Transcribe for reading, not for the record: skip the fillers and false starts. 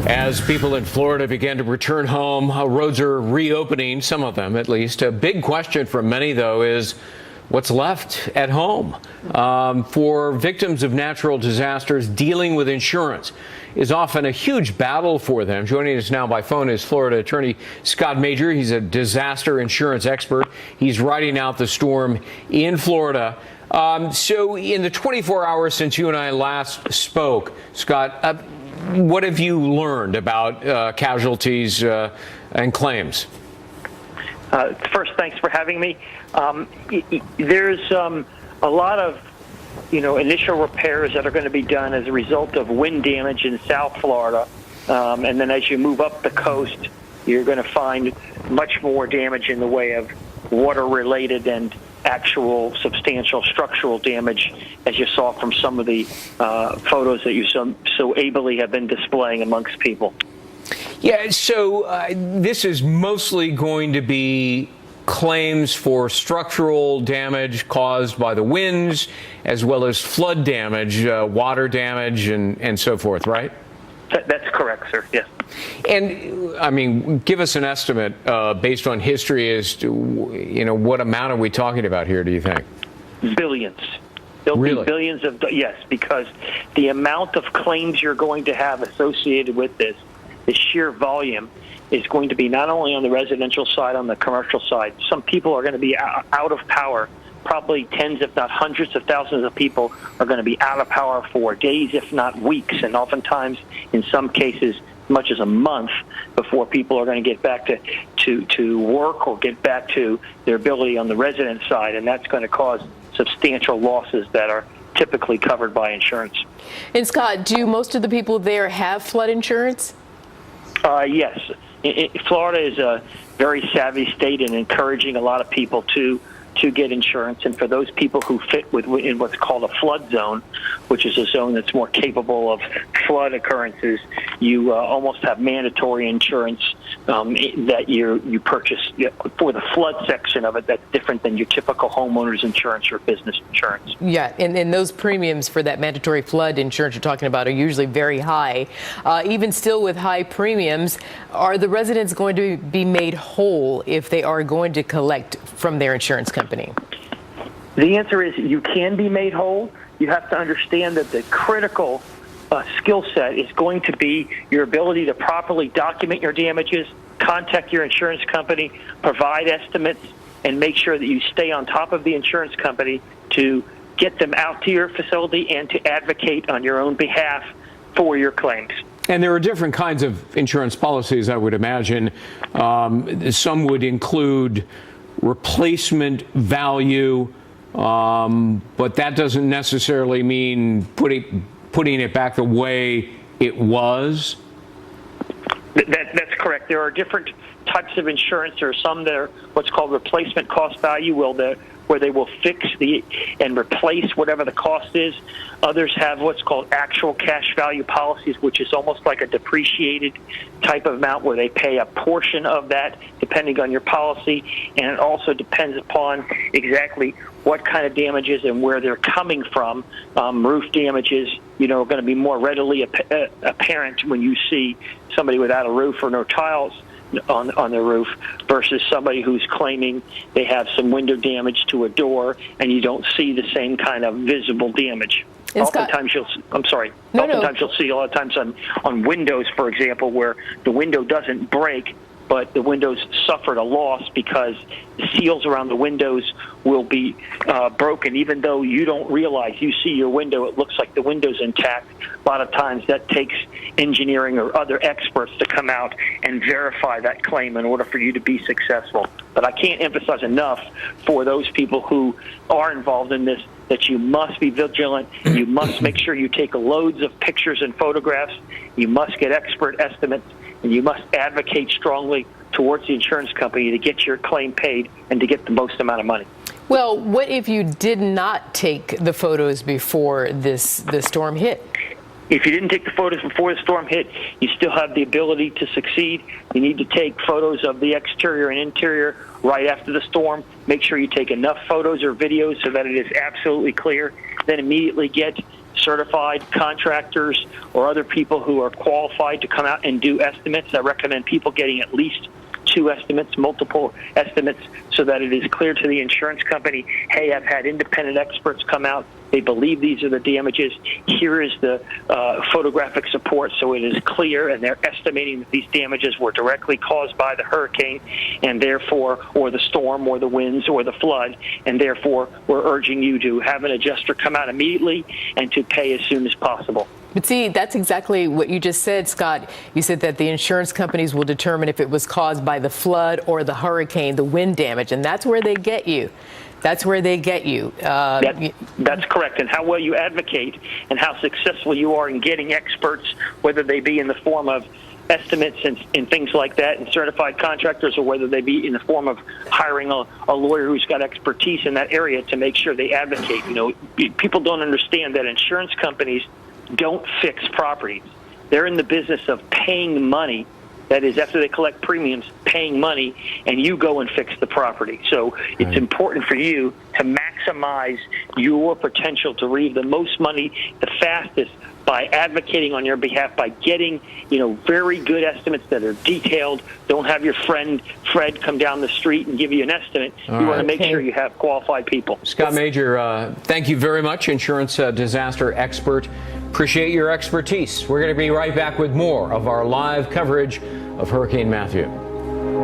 As people in Florida begin to return home, roads are reopening, some of them at least. A big question for many, though, is what's left at home? For victims of natural disasters, dealing with insurance is often a huge battle for them. Joining us now by phone is Florida attorney Scott Mager. He's a disaster insurance expert. He's riding out the storm in Florida. So in the 24 hours since you and I last spoke, Scott, what have you learned about casualties and claims? First, thanks for having me. There's a lot of, initial repairs that are going to be done as a result of wind damage in South Florida. And then as you move up the coast, you're going to find much more damage in the way of water-related and actual substantial structural damage, as you saw from some of the photos that you so ably have been displaying amongst people. Yeah, so this is mostly going to be claims for structural damage caused by the winds, as well as flood damage, water damage, and so forth, right? That's correct, sir, yes. And, I mean, give us an estimate based on history as to, what amount are we talking about here, do you think? Billions. There'll Really? be billions of, yes, because the amount of claims you're going to have associated with this, the sheer volume, is going to be not only on the residential side, on the commercial side. Some people are going to be out of power. Probably tens, if not hundreds of thousands of people are going to be out of power for days, if not weeks, and oftentimes, in some cases, as much as a month before people are going to get back to work or get back to their ability on the resident side, and that's going to cause substantial losses that are typically covered by insurance. And Scott, do most of the people there have flood insurance? Yes. Florida is a very savvy state and encouraging a lot of people to get insurance. And for those people who fit in what's called a flood zone, which is a zone that's more capable of flood occurrences, you almost have mandatory insurance that you purchase for the flood section of it. That's different than your typical homeowner's insurance or business insurance. Yeah, and those premiums for that mandatory flood insurance you're talking about are usually very high. Even still with high premiums, are the residents going to be made whole if they are going to collect from their insurance company? The answer is you can be made whole. You have to understand that the critical skill set is going to be your ability to properly document your damages, contact your insurance company, provide estimates, and make sure that you stay on top of the insurance company to get them out to your facility and to advocate on your own behalf for your claims. And there are different kinds of insurance policies, I would imagine. Some would include replacement value, but that doesn't necessarily mean putting it back the way it was. That's correct. There are different types of insurance. There are some that are what's called replacement cost value, where they will fix and replace whatever the cost is. Others have what's called actual cash value policies, which is almost like a depreciated type of amount where they pay a portion of that depending on your policy. And it also depends upon exactly what kind of damages and where they're coming from. Roof damages, are going to be more readily apparent when you see somebody without a roof or no tiles on their roof versus somebody who's claiming they have some window damage to a door and you don't see the same kind of visible damage. Oftentimes you'll see a lot of times on windows, for example, where the window doesn't break, but the windows suffered a loss because the seals around the windows will be broken. Even though you don't realize, you see your window, it looks like the window's intact. A lot of times that takes engineering or other experts to come out and verify that claim in order for you to be successful. But I can't emphasize enough for those people who are involved in this that you must be vigilant. You must make sure you take loads of pictures and photographs. You must get expert estimates, and you must advocate strongly towards the insurance company to get your claim paid and to get the most amount of money. Well, what if you did not take the photos before the storm hit? If you didn't take the photos before the storm hit, you still have the ability to succeed. You need to take photos of the exterior and interior right after the storm. Make sure you take enough photos or videos so that it is absolutely clear. Then immediately get certified contractors or other people who are qualified to come out and do estimates. I recommend people getting at least 2 estimates, multiple estimates, so that it is clear to the insurance company, hey, I've had independent experts come out. They believe these are the damages. Here is the photographic support, so it is clear, and they're estimating that these damages were directly caused by the hurricane, and therefore, or the storm, or the winds, or the flood, and therefore, we're urging you to have an adjuster come out immediately and to pay as soon as possible. But see, that's exactly what you just said, Scott. You said that the insurance companies will determine if it was caused by the flood or the hurricane, the wind damage, and that's where they get you. That's where they get you. That's correct. And how well you advocate and how successful you are in getting experts, whether they be in the form of estimates and things like that, and certified contractors, or whether they be in the form of hiring a lawyer who's got expertise in that area to make sure they advocate. You know, people don't understand that insurance companies don't fix properties. They're in the business of paying money. That is, after they collect premiums, paying money, and you go and fix the property. So it's important for you to maximize your potential to reap the most money the fastest by advocating on your behalf, by getting, very good estimates that are detailed. Don't have your friend Fred come down the street and give you an estimate. You want to make sure you have qualified people. Scott Mager, thank you very much, insurance disaster expert. Appreciate your expertise. We're going to be right back with more of our live coverage of Hurricane Matthew.